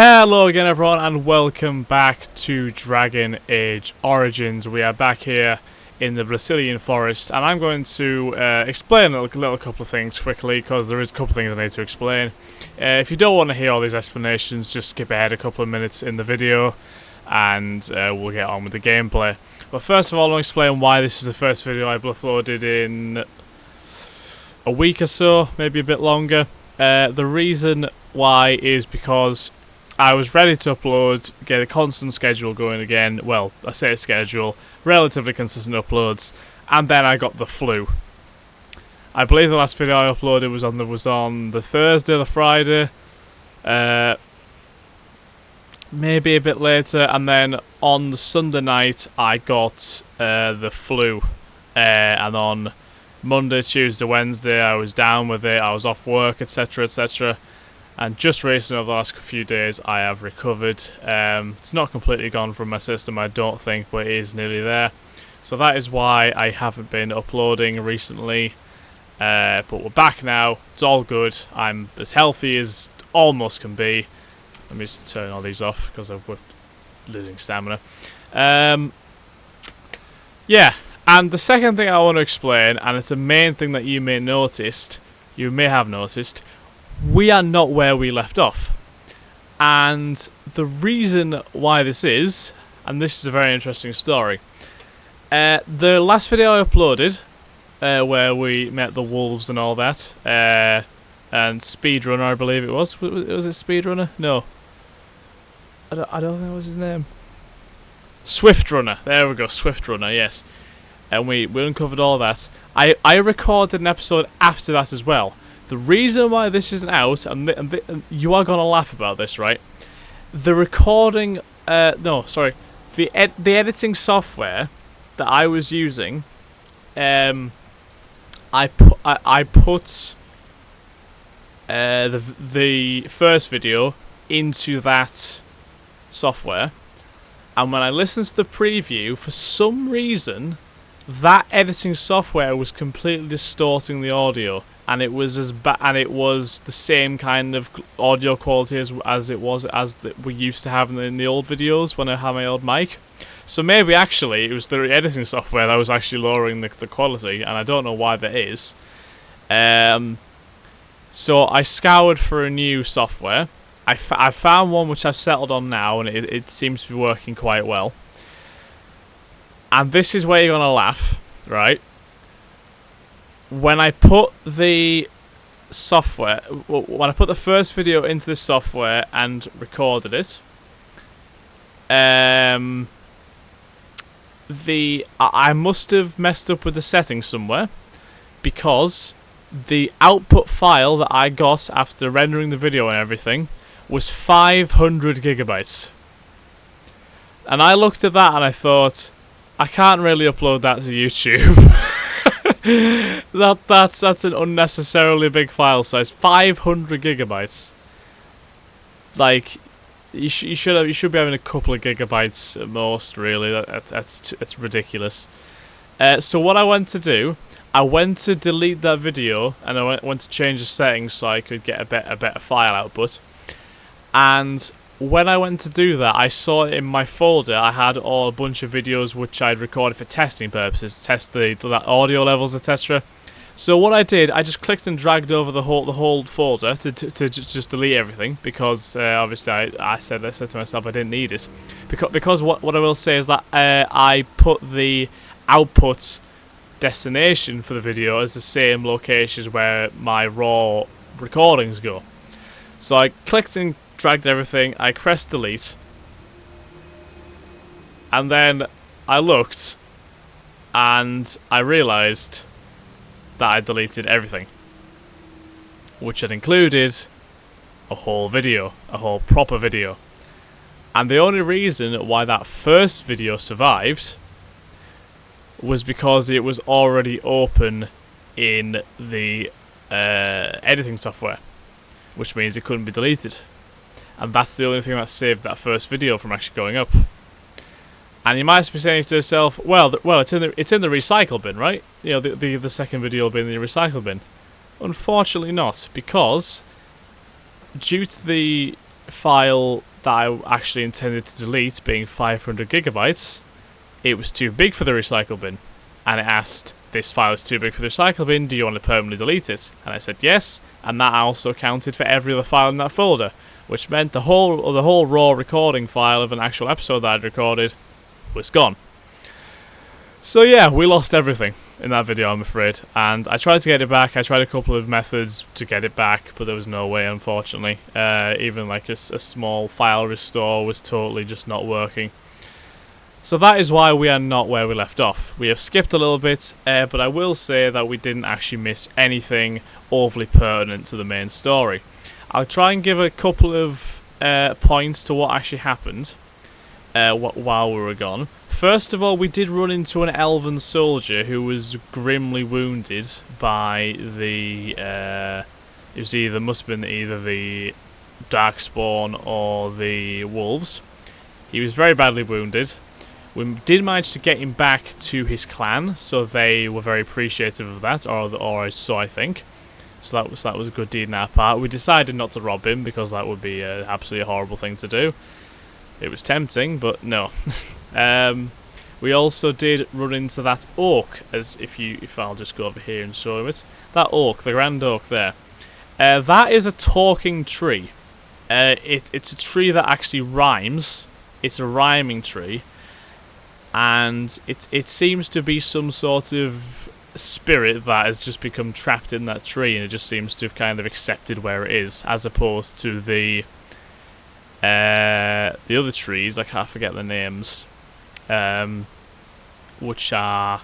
Hello again everyone and welcome back to Dragon Age Origins. We are back here in the Brazilian forest and I'm going to explain a little couple of things quickly because there is a couple of things I need to explain. If you don't want to hear all these explanations, just skip ahead a couple of minutes in the video and we'll get on with the gameplay. But first of all, I'll explain why this is the first video I've uploaded in a week or so, maybe a bit longer. The reason why is because I was ready to upload, get a constant schedule going again. Well, I say schedule, relatively consistent uploads, and then I got the flu. I believe the last video I uploaded was on the Thursday or the Friday, maybe a bit later, and then on the Sunday night I got the flu, and on Monday, Tuesday, Wednesday I was down with it. I was off work, etc., etc. And just recently, over the last few days, I have recovered. It's not completely gone from my system, I don't think, but it is nearly there. So that is why I haven't been uploading recently. But we're back now. It's all good. I'm as healthy as almost can be. Let me just turn all these off because we're losing stamina. Yeah, and the second thing I want to explain, and it's a main thing that you may have noticed, we are not where we left off. And the reason why this is, and this is a very interesting story, the last video I uploaded, where we met the wolves and all that, and Speedrunner, I believe it was. Was it Speedrunner? No. I don't think that was his name. Swiftrunner. There we go, Swiftrunner, yes. And we uncovered all that. I recorded an episode after that as well. The reason why this isn't out, and you are going to laugh about this, right? The recording, the editing software that I was using, I put the first video into that software, and when I listened to the preview, for some reason, that editing software was completely distorting the audio. And it was the same kind of audio quality as we used to have in the old videos when I had my old mic. So maybe actually it was the editing software that was actually lowering the quality, and I don't know why that is. So I scoured for a new software. I found one which I've settled on now, and it seems to be working quite well. And this is where you're gonna laugh, right? When I put the software, when I put the first video into this software and recorded it, I must have messed up with the settings somewhere, because the output file that I got after rendering the video and everything was 500 gigabytes. And I looked at that and I thought, I can't really upload that to YouTube. That's an unnecessarily big file size. 500 gigabytes. Like, you should be having a couple of gigabytes at most. Really, it's ridiculous. So what I went to do, I went to delete that video, and I went to change the settings so I could get a better file output. And when I went to do that, I saw in my folder I had a bunch of videos which I'd recorded for testing purposes, to test the audio levels, etc. So what I did, I just clicked and dragged over the whole folder to just delete everything, because obviously I said to myself I didn't need it. Because what I will say is that I put the output destination for the video as the same location as where my raw recordings go. So I clicked and dragged everything, I pressed delete, and then I looked and I realised that I deleted everything, which had included a whole video, a whole proper video. And the only reason why that first video survived was because it was already open in the editing software, which means it couldn't be deleted. And that's the only thing that saved that first video from actually going up. And you might be saying to yourself, well, it's in the recycle bin, right? You know, the second video will be in the recycle bin. Unfortunately not, because due to the file that I actually intended to delete, being 500 gigabytes, it was too big for the recycle bin. And it asked, this file is too big for the recycle bin, do you want to permanently delete it? And I said yes, and that also counted for every other file in that folder, which meant the whole raw recording file of an actual episode that I'd recorded was gone. So yeah, we lost everything in that video, I'm afraid, and I tried to get it back. I tried a couple of methods to get it back, but there was no way, unfortunately. Even like a small file restore was totally just not working. So that is why we are not where we left off. We have skipped a little bit, but I will say that we didn't actually miss anything overly pertinent to the main story. I'll try and give a couple of points to what actually happened while we were gone. First of all, we did run into an elven soldier who was grimly wounded by the... it must have been either the Darkspawn or the wolves. He was very badly wounded. We did manage to get him back to his clan, so they were very appreciative of that, or so I think. So that was a good deed on our part. We decided not to rob him because that would be an absolutely horrible thing to do. It was tempting, but no. We also did run into that oak, as if I'll just go over here and show it. That oak, the grand oak there. That is a talking tree. It's a tree that actually rhymes. It's a rhyming tree. And it seems to be some sort of spirit that has just become trapped in that tree, and it just seems to have kind of accepted where it is, as opposed to the other trees. I can't forget the names, which are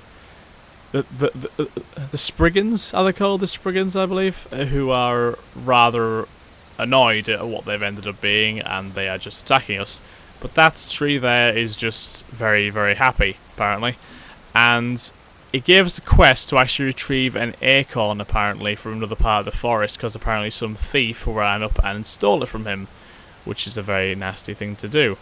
the Spriggans, are they called? The Spriggans, I believe, who are rather annoyed at what they've ended up being, and they are just attacking us. But that tree there is just very, very happy, apparently. And it gave us a quest to actually retrieve an acorn, apparently, from another part of the forest, because apparently some thief ran up and stole it from him, which is a very nasty thing to do.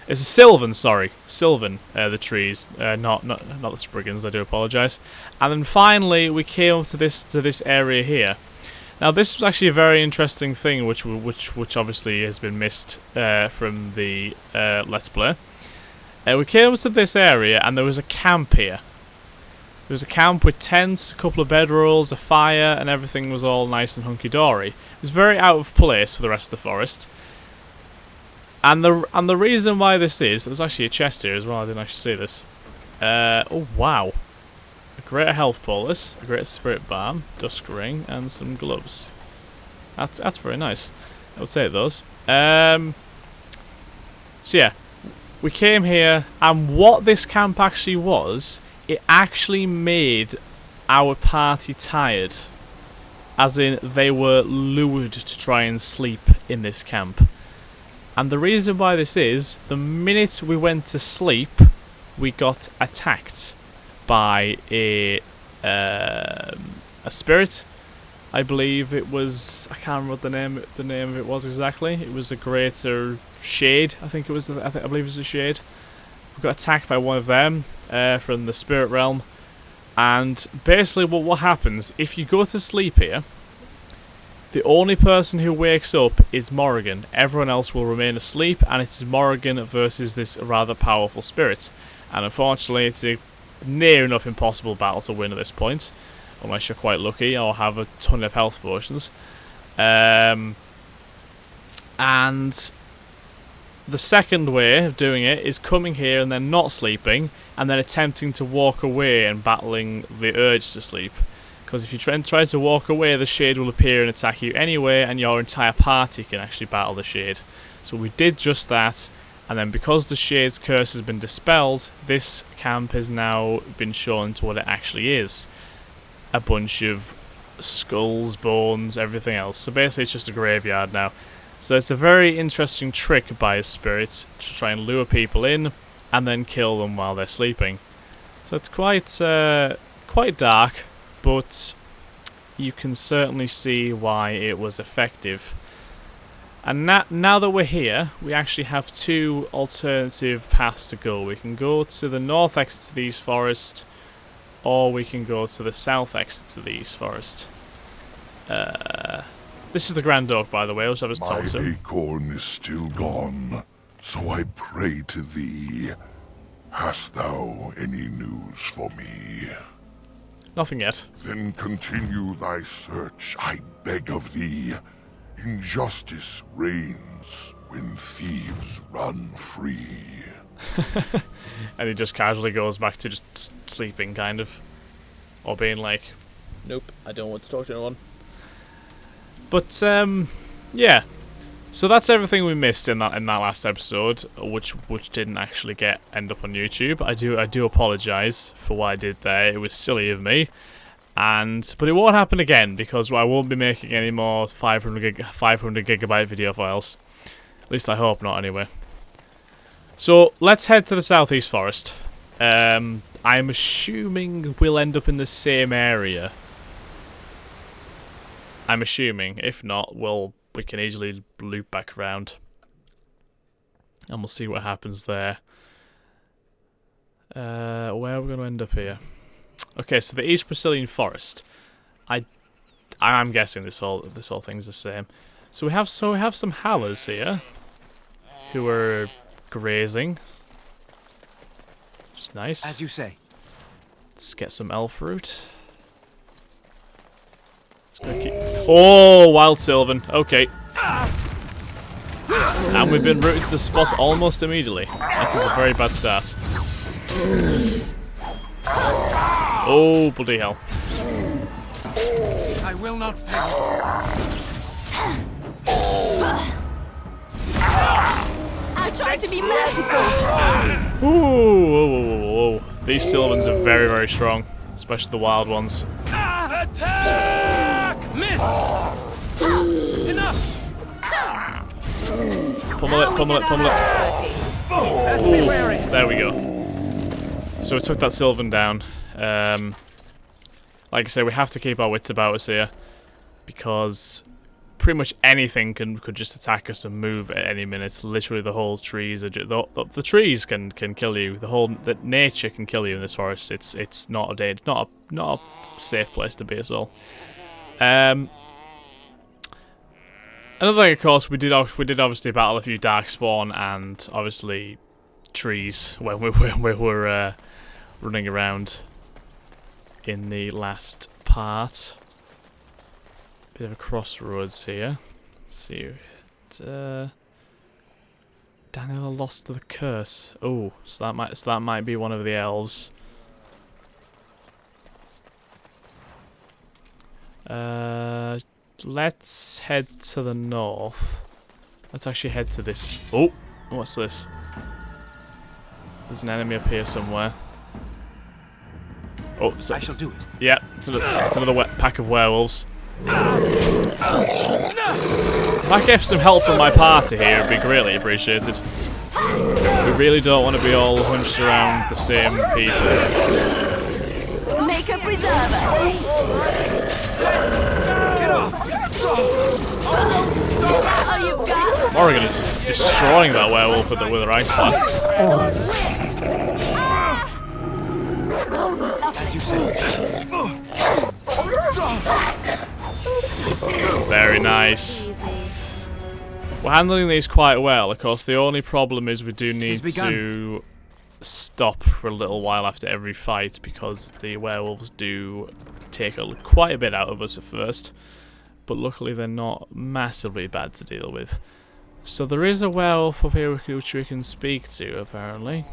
It's a Sylvan, sorry. Sylvan, the trees, not the Spriggans, I do apologise. And then finally, we came up to this area here. Now, this was actually a very interesting thing, which obviously has been missed from the Let's Play. We came up to this area, and there was a camp here. There was a camp with tents, a couple of bedrolls, a fire, and everything was all nice and hunky-dory. It was very out of place for the rest of the forest. And the reason why this is, there's actually a chest here as well, I didn't actually see this. Oh, wow. A greater health polis, a greater spirit balm, dusk ring, and some gloves. That's very nice. I would say those. So yeah, we came here, and what this camp actually was, it actually made our party tired. As in, they were lured to try and sleep in this camp. And the reason why this is, the minute we went to sleep, we got attacked by a spirit. I believe it was, I can't remember what the name of it was exactly. It was a greater shade. I think it was. I believe it was a shade. We got attacked by one of them from the spirit realm. And basically, what happens if you go to sleep here? The only person who wakes up is Morrigan. Everyone else will remain asleep, and it's Morrigan versus this rather powerful spirit. And unfortunately, it's a near enough impossible battle to win at this point, unless you're quite lucky or have a ton of health potions. And the second way of doing it is coming here and then not sleeping, and then attempting to walk away and battling the urge to sleep. Because if you try to walk away, the shade will appear and attack you anyway, and your entire party can actually battle the shade. So we did just that, and then because the shade's curse has been dispelled, this camp has now been shown to what it actually is. A bunch of skulls, bones, everything else. So basically it's just a graveyard now. So it's a very interesting trick by a spirit to try and lure people in, and then kill them while they're sleeping. So it's quite dark. But you can certainly see why it was effective. And now that we're here, we actually have two alternative paths to go. We can go to the north exit to the East Forest, or we can go to the south exit to the East Forest. This is the Grand Oak, by the way. I was My talking to him. acorn is still gone, so I pray to thee. Hast thou any news for me? Nothing yet. Then continue thy search, I beg of thee. Injustice reigns when thieves run free. And he just casually goes back to just sleeping, kind of. Or being like, nope, I don't want to talk to anyone. But, yeah. So that's everything we missed in that last episode, which didn't actually end up on YouTube. I do apologise for what I did there. It was silly of me. But it won't happen again, because I won't be making any more 500 gigabyte video files. At least I hope not, anyway. So let's head to the southeast forest. I'm assuming we'll end up in the same area. I'm assuming. If not, we can easily loop back around. And we'll see what happens there. Where are we going to end up here? Okay, so the East Brazilian Forest. I'm guessing this whole thing's the same. So we have some howlers here who are grazing. Which is nice. As you say. Let's get some elf root. Oh, wild Sylvan. Okay. And we've been routed to the spot almost immediately. That is a very bad start. Oh, bloody hell. I will not fail. I tried to be merciful. Ooh, whoa, whoa, whoa, whoa. These Sylvans are very, very strong. Especially the wild ones. Attack! Missed! Enough! Pummel it, pummel it, pummel it. Ooh, there we go. So we took that Sylvan down. Like I say, we have to keep our wits about us here, because pretty much anything could just attack us and move at any minute. Literally, the whole trees are the trees can kill you. The nature can kill you in this forest. It's not a safe place to be at all. Another thing, of course, we did obviously battle a few darkspawn and obviously trees when we were running around in the last part. Bit of a crossroads here. Let's see. Daniel lost to the curse. Oh, so that might be one of the elves. Let's head to the north. Let's actually head to this. Oh, what's this? There's an enemy up here somewhere. Oh, so I shall do it. Yeah, it's another pack of werewolves. If I get some help from my party here, it'd be greatly appreciated. We really don't want to be all hunched around the same people. Make a preserver. Get off! Oh, you got. Morrigan is destroying that werewolf with her ice blast. As you say. Very nice. We're handling these quite well. Of course, the only problem is we do need to stop for a little while after every fight, because the werewolves do take quite a bit out of us at first. But luckily they're not massively bad to deal with. So there is a werewolf up here which we can speak to, apparently.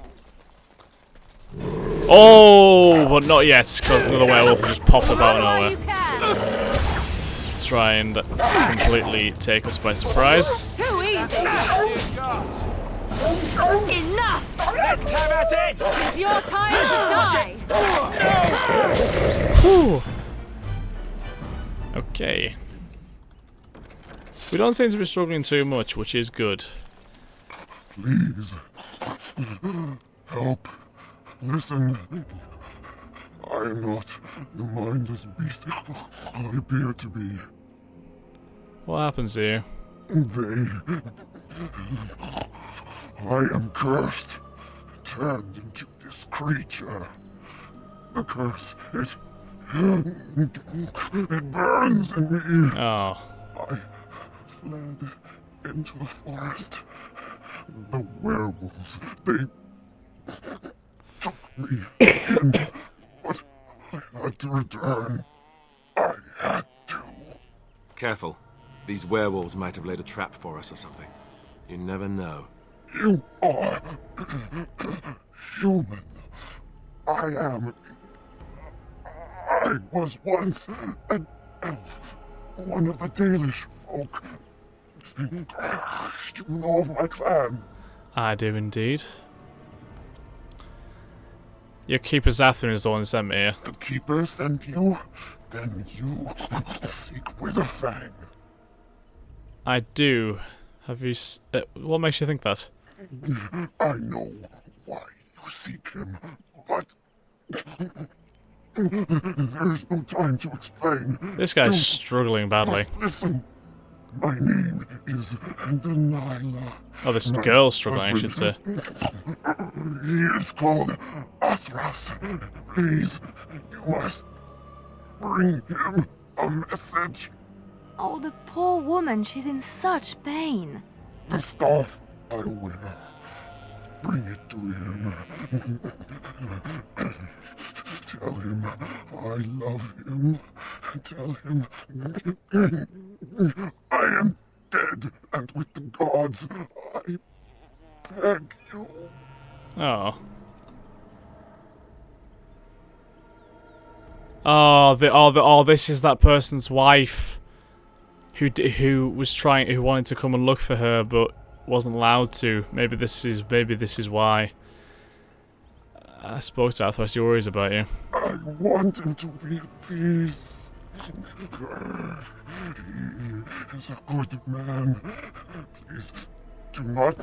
Oh, but not yet, because another werewolf just popped up out of nowhere. Let's try and completely take us by surprise. Too easy. Enough. Let's have at it! It's your time to die. Whew. Okay. We don't seem to be struggling too much, which is good. Please, help. Listen. I am not the mindless beast I appear to be. What happens here? I am cursed, turned into this creature. The curse, it burns in me. Oh. I fled into the forest. The werewolves, they took me in, but I had to return. I had to. Careful. These werewolves might have laid a trap for us or something. You never know. You are human. I was once an elf, one of the Dalish folk. Do you know of my clan? I do indeed. Your keeper Zathrin is the one who sent me here. The Keeper sent you? Then you seek Witherfang. I do. Have you... what makes you think that? I know why you seek him, but there's no time to explain. This guy's You struggling badly. must listen. My name is Delilah. Oh, this My girl's struggling, I should say. He is called Athras. Please, you must bring him a message. Oh, the poor woman. She's in such pain. The staff I wear. Bring it to him. Tell him I love him. Tell him I am dead, and with the gods, I beg you. Oh. Oh, this is that person's wife who wanted to come and look for her, but wasn't allowed to. Maybe this is why. I spoke to Athras. He worries about you. I want him to be at peace. He is a good man. Please do not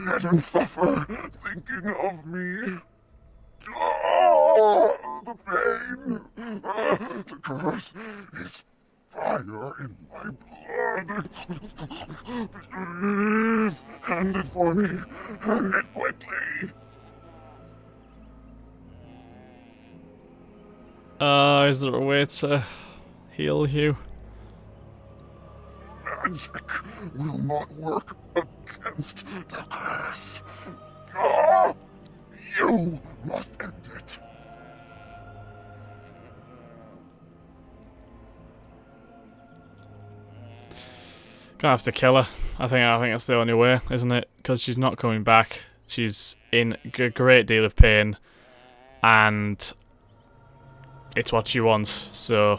let him suffer thinking of me. Oh, the pain. The curse is fire in my blood. Please, hand it for me. Hand it quickly. Is there a way to heal you? Magic will not work against the curse. Ah, you must end it. Gonna have to kill her. I think that's the only way, isn't it? Because she's not coming back. She's in a great deal of pain, and it's what she wants. So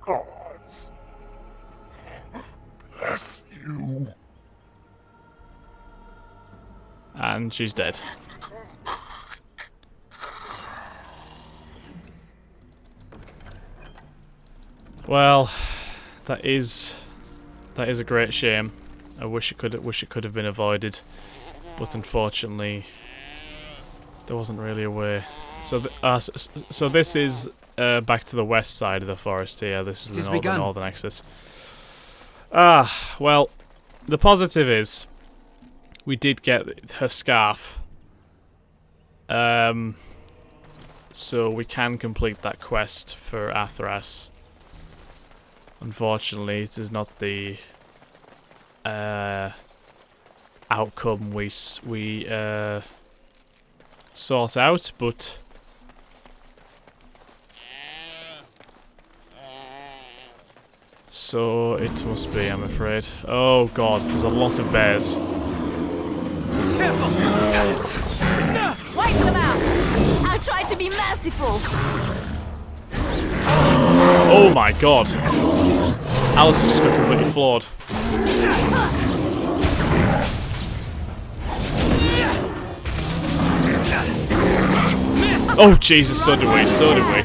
Gods bless you. and she's dead. Well, that is a great shame. I wish it could have been avoided, but unfortunately, there wasn't really a way. So, so this is back to the west side of the forest here. This is the northern axis. Well, the positive is we did get her scarf. So we can complete that quest for Athras. Unfortunately, it is not the outcome we sort out, but so it must be, I'm afraid. Oh god, there's a lot of bears. Wipe them out. I'll try to be merciful. Oh my god. Alison just got completely floored. Oh Jesus, so did we, so did we.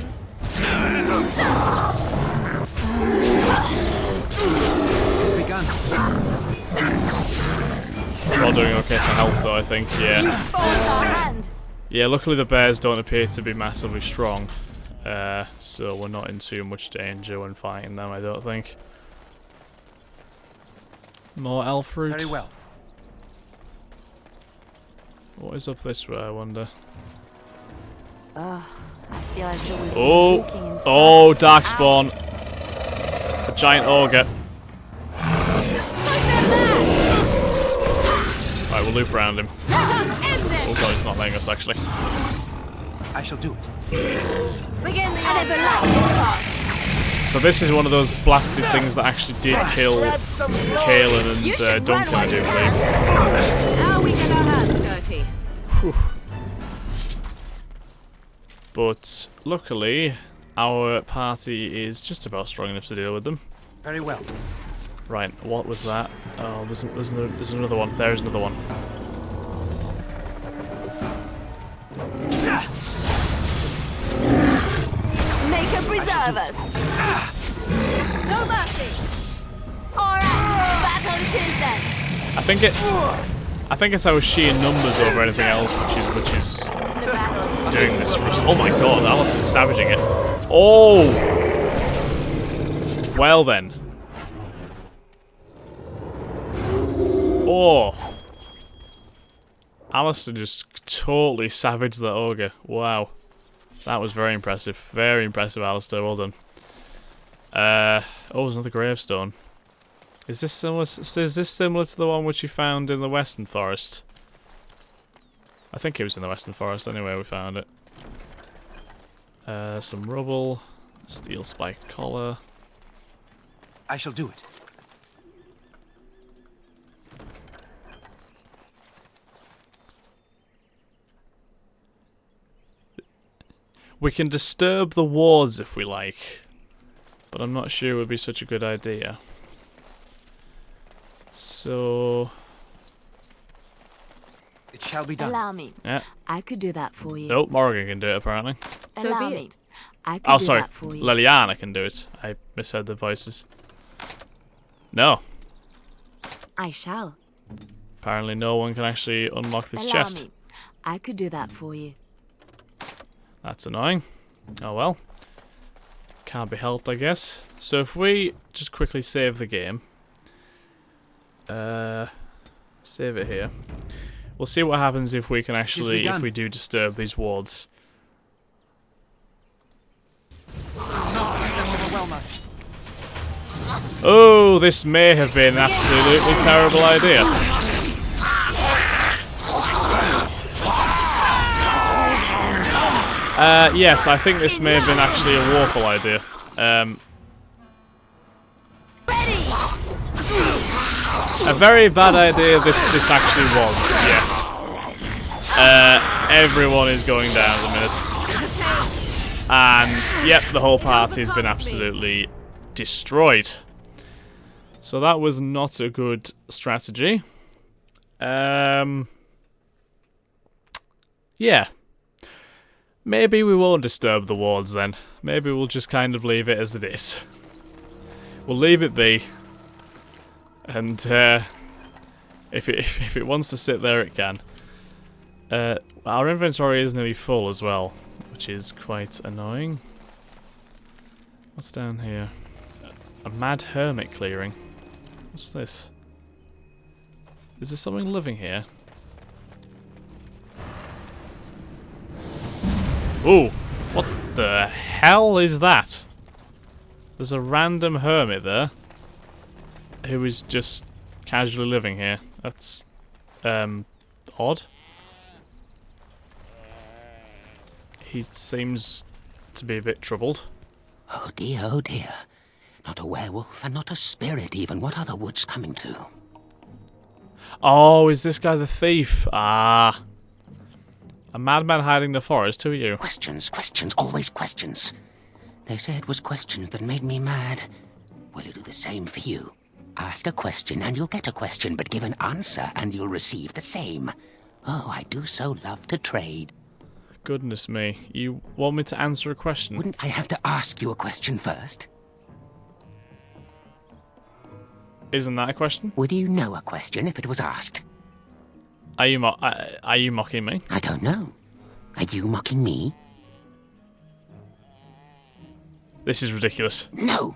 We're all doing okay for health though, I think, yeah. Yeah, luckily the bears don't appear to be massively strong. So we're not in too much danger when fighting them, I don't think. More elf fruit. Very well. What is up this way, I wonder? I feel as though we've been Oh! walking in Oh, circles. Darkspawn! A giant ogre. Right, we'll loop around him. Let us end Oh this! god, he's not letting us actually. I shall do it. Begin the I never liked this part. So this is one of those blasted things that actually did kill Kaelin You and should Duncan, run I do one. believe. Now we get our hands dirty. Whew. But luckily, our party is just about strong enough to deal with them. Very well. Right, what was that? Oh, there's another one. There's another one. Make her preserve us. No mercy. Alright, back on Tuesday. I think it's our sheer numbers over anything else, which is The battle is doing this for us. Oh my god, Alice is savaging it. Oh! Well then. Oh! Alistair just totally savaged that ogre. Wow. That was very impressive. Very impressive, Alistair. Well done. Oh, there's another gravestone. Is this similar to the one which you found in the Western Forest? I think it was in the Western Forest anyway we found it. Some rubble, steel spiked collar. I shall do it. We can disturb the wards if we like, but I'm not sure it would be such a good idea. So... It shall be done. Allow me. yeah. I could do that for you. Nope, Morrigan can do it apparently. Allow me. I could Oh, do sorry. that for you. Liliana can do it. I misheard the voices. No. I shall. Apparently no one can actually unlock this Allow chest. me. I could do that for you. That's annoying. Oh well. Can't be helped, I guess. So if we just quickly save the game. Save it here. We'll see what happens if we can actually, if we do disturb these wards. Oh, this may have been an absolutely terrible idea. Yes, I think this may have been actually a woeful idea. A very bad idea this actually was, yes. Everyone is going down at the minute. And, yep, the whole party has been absolutely destroyed. So that was not a good strategy. Yeah. Maybe we won't disturb the wards then. Maybe we'll just kind of leave it as it is. We'll leave it be. And if it wants to sit there, it can. Our inventory is nearly full as well, which is quite annoying. What's down here? A mad hermit clearing. What's this? Is there something living here? Ooh, what the hell is that? There's a random hermit there who is just casually living here. That's odd. He seems to be a bit troubled. Oh dear, oh dear. Not a werewolf and not a spirit even. What are the woods coming to? Oh, is this guy the thief? Ah. A madman hiding in the forest. Who are you? Questions, questions, always questions. They say it was questions that made me mad. Will you do the same for you? Ask a question and you'll get a question, but give an answer and you'll receive the same. Oh, I do so love to trade. Goodness me. You want me to answer a question? Wouldn't I have to ask you a question first? Isn't that a question? Would you know a question if it was asked? Are you mocking me? I don't know. Are you mocking me? This is ridiculous. No,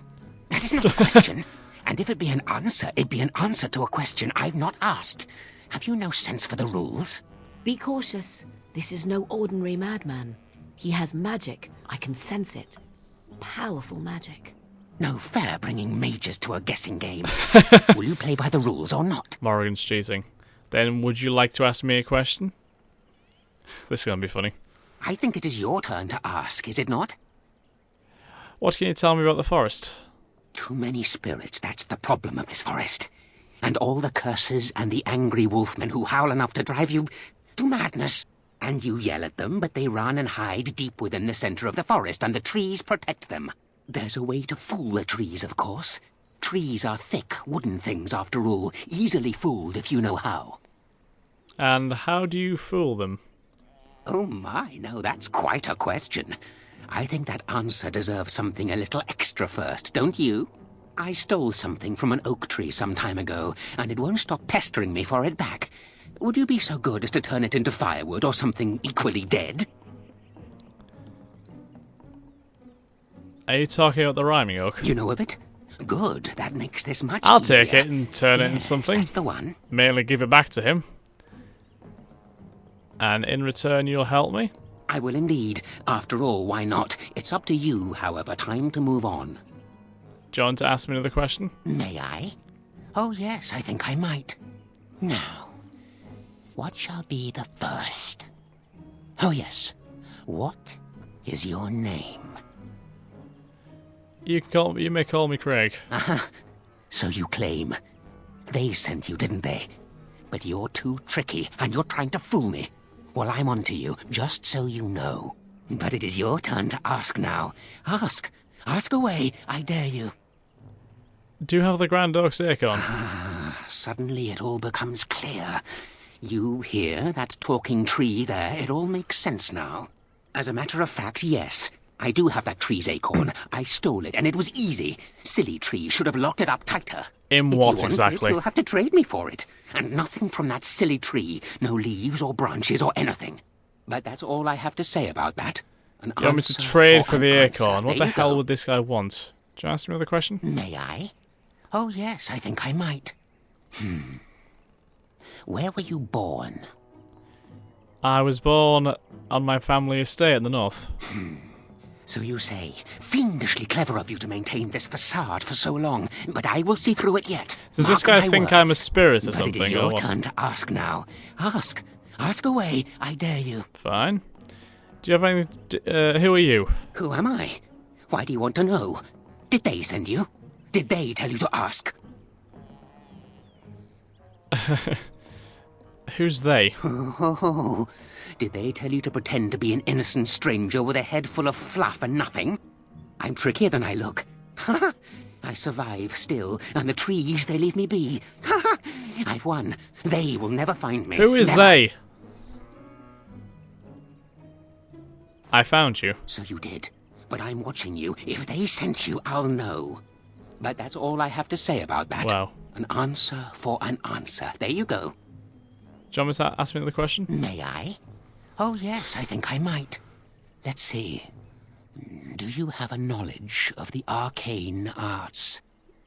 that is not a question. And if it be an answer, it'd be an answer to a question I've not asked. Have you no sense for the rules? Be cautious. This is no ordinary madman. He has magic. I can sense it. Powerful magic. No fair bringing mages to a guessing game. Will you play by the rules or not? Morrigan's cheating. Then would you like to ask me a question? This is going to be funny. I think it is your turn to ask, is it not? What can you tell me about the forest? Too many spirits, that's the problem of this forest. And all the curses and the angry wolfmen who howl enough to drive you to madness. And you yell at them, but they run and hide deep within the center of the forest, and the trees protect them. There's a way to fool the trees, of course. Trees are thick, wooden things, after all, easily fooled if you know how. And how do you fool them? Oh my, now that's quite a question. I think that answer deserves something a little extra first, don't you? I stole something from an oak tree some time ago, and it won't stop pestering me for it back. Would you be so good as to turn it into firewood or something equally dead? Are you talking about the rhyming oak? You know of it? Good, that makes this much I'll easier. take it and turn it into Yes, something. That's the one. Mainly give it back to him. And in return, you'll help me? I will indeed. After all, why not? It's up to you, however. Time to move on. Do you want to ask me another question? May I? Oh yes, I think I might. Now, what shall be the first? Oh yes, what is your name? You may call me Craig. So you claim. They sent you, didn't they? But you're too tricky, and you're trying to fool me. Well, I'm on to you, just so you know. But it is your turn to ask now. Ask. Ask away, I dare you. Do you have the Grand Oak's acorn? Suddenly it all becomes clear. You hear that talking tree there? It all makes sense now. As a matter of fact, yes. I do have that tree's acorn. I stole it, and it was easy. Silly tree should have locked it up tighter. In If what you want exactly? It, you'll have to trade me for it. And nothing from that silly tree. No leaves or branches or anything. But that's all I have to say about that. You want me to trade for the acorn? What the hell would... would this guy want? Do you ask me another question? May I? Oh, yes, I think I might. Where were you born? I was born on my family estate in the north. So you say. Fiendishly clever of you to maintain this facade for so long, but I will see through it yet. Does this Mark guy my think I'm a words. spirit or But something? it is or your what? turn to ask now. Ask. Ask away, I dare you. Fine. Do you have anything... who are you? Who am I? Why do you want to know? Did they send you? Did they tell you to ask? Who's they? Oh, did they tell you to pretend to be an innocent stranger with a head full of fluff and nothing? I'm trickier than I look. I survive still, and the trees, they leave me be. I've won. They will never find me. Who is Never. they? I found you. So you did. But I'm watching you. If they sent you, I'll know. But that's all I have to say about that. Wow. An answer for an answer. There you go. Do you want me to ask me another question? May I? Oh, yes, I think I might. Let's see. Do you have a knowledge of the arcane arts?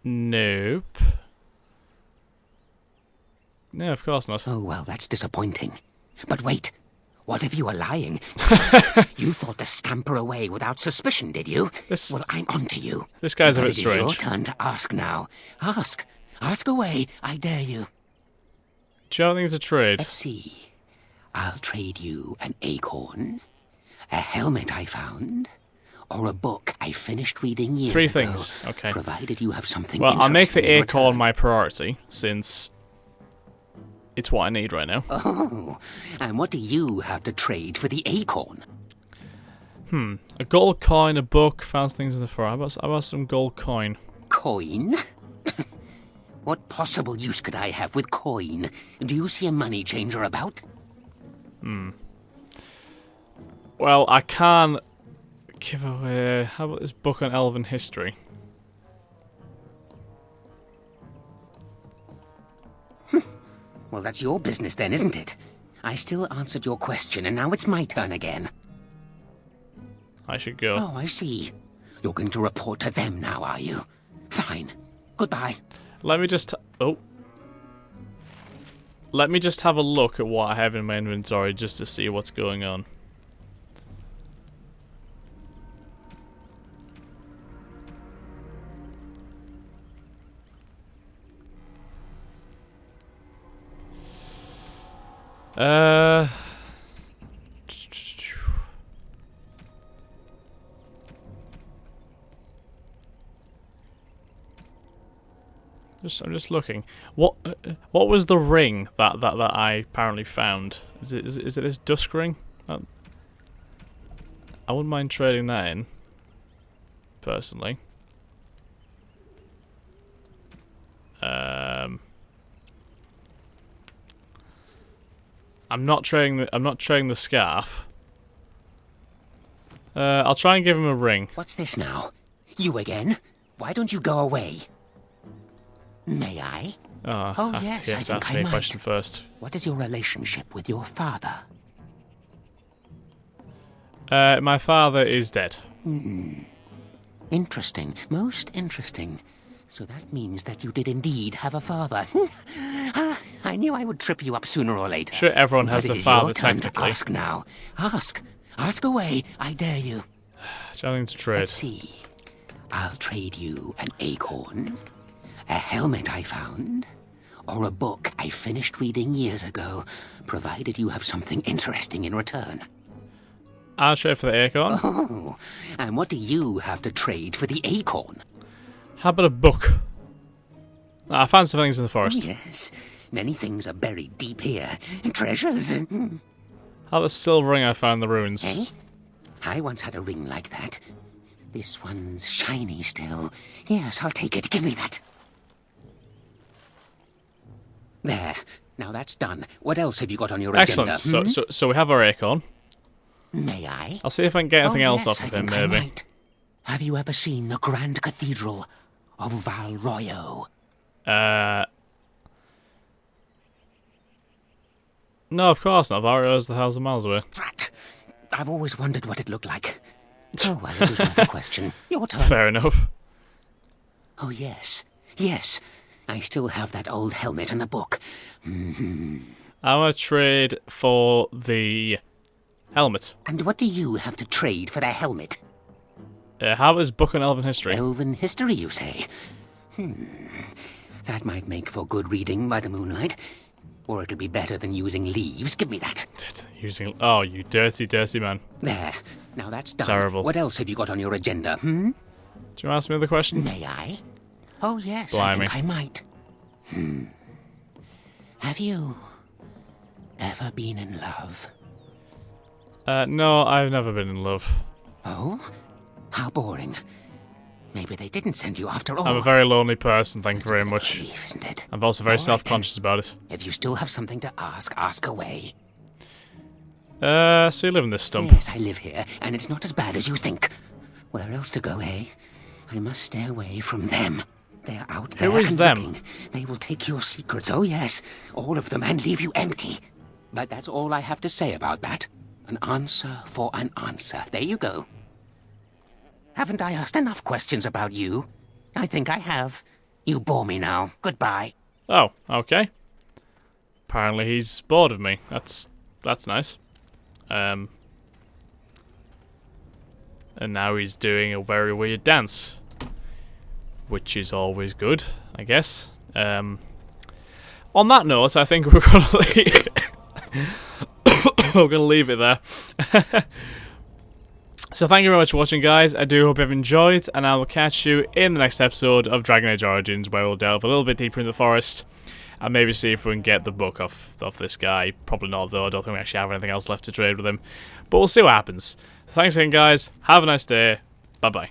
Nope. No, of course not. Oh, well, that's disappointing. But wait. What if you were lying? You thought to scamper away without suspicion, did you? This- Well, I'm onto you. This guy's a But bit it is your strange. turn to ask now. Ask. Ask away, I dare you. Do you have anything to trade? Let's see. I'll trade you an acorn, a helmet I found, or a book I finished reading years Three ago. things, okay. Provided you have something Well, I'll make the interesting in acorn return. my priority, since it's what I need right now. Oh, and what do you have to trade for the acorn? A gold coin, a book, found things in the forest. How about some gold coin? Coin? What possible use could I have with coin? Do you see a money changer about? Well, I can give away... How about this book on elven history? Well, that's your business then, isn't it? I still answered your question, and now it's my turn again. I should go. Oh, I see. You're going to report to them now, are you? Fine. Goodbye. Let me just... Oh. let me just have a look at what I have in my inventory just to see what's going on. I'm just looking. What was the ring that I apparently found? Is it this dusk ring? I wouldn't mind trading that in, personally. I'm not trading the scarf. I'll try and give him a ring. What's this now? You again? Why don't you go away? May I? Oh yes, yes, I ask think me I a might. question first. What is your relationship with your father? My father is dead. Interesting. Most interesting. So that means that you did indeed have a father. I knew I would trip you up sooner or later. Sure, everyone But has it a is father, your turn to technically. ask now. Ask. Ask away. I dare you. Something to trade. Let's see. I'll trade you an acorn, a helmet I found, or a book I finished reading years ago, provided you have something interesting in return. I'll trade for the acorn. Oh, and what do you have to trade for the acorn? How about a book? I found some things in the forest. Yes, many things are buried deep here. Treasures. How about the silver ring I found in the ruins? Eh? I once had a ring like that. This one's shiny still. Yes, I'll take it. Give me that. There. Now that's done. What else have you got on your Excellent. agenda? So we have our acorn. May I? I'll see if I can get anything else yes, off of I him, think I maybe. might. Have you ever seen the Grand Cathedral of Valroyo? No, of course not. Vario's the thousand miles away. Drat. I've always wondered what it looked like. Oh, well, it was not a question. Your turn. Fair enough. Oh, yes. Yes. I still have that old helmet and the book. I'm gonna trade for the helmet. And what do you have to trade for the helmet? How about his book on elven history? Elven history, you say? That might make for good reading by the moonlight. Or it'll be better than using leaves. Give me that. Using you dirty, dirty man. There. Now that's done. Terrible. What else have you got on your agenda, Do you want to ask me another question? May I? Oh, yes, Blimey. I think I might. Have you ever been in love? No, I've never been in love. Oh? How boring. Maybe they didn't send you after all. I'm a very lonely person, thank you very much. Relief, isn't it? I'm also very All right, self-conscious about it. If you still have something to ask, ask away. So you live in this stump. Yes, I live here, and it's not as bad as you think. Where else to go, eh? I must stay away from them. They're out there. Who is and them? looking. They will take your secrets, oh yes, all of them, and leave you empty. But that's all I have to say about that. An answer for an answer. There you go. Haven't I asked enough questions about you? I think I have. You bore me now. Goodbye. Oh, okay. Apparently he's bored of me. That's nice. And now he's doing a very weird dance, which is always good, I guess. On that note, I think we're gonna leave it there. So thank you very much for watching, guys. I do hope you've enjoyed, and I will catch you in the next episode of Dragon Age Origins, where we'll delve a little bit deeper into the forest and maybe see if we can get the book off this guy. Probably not, though. I don't think we actually have anything else left to trade with him. But we'll see what happens. Thanks again, guys. Have a nice day. Bye-bye.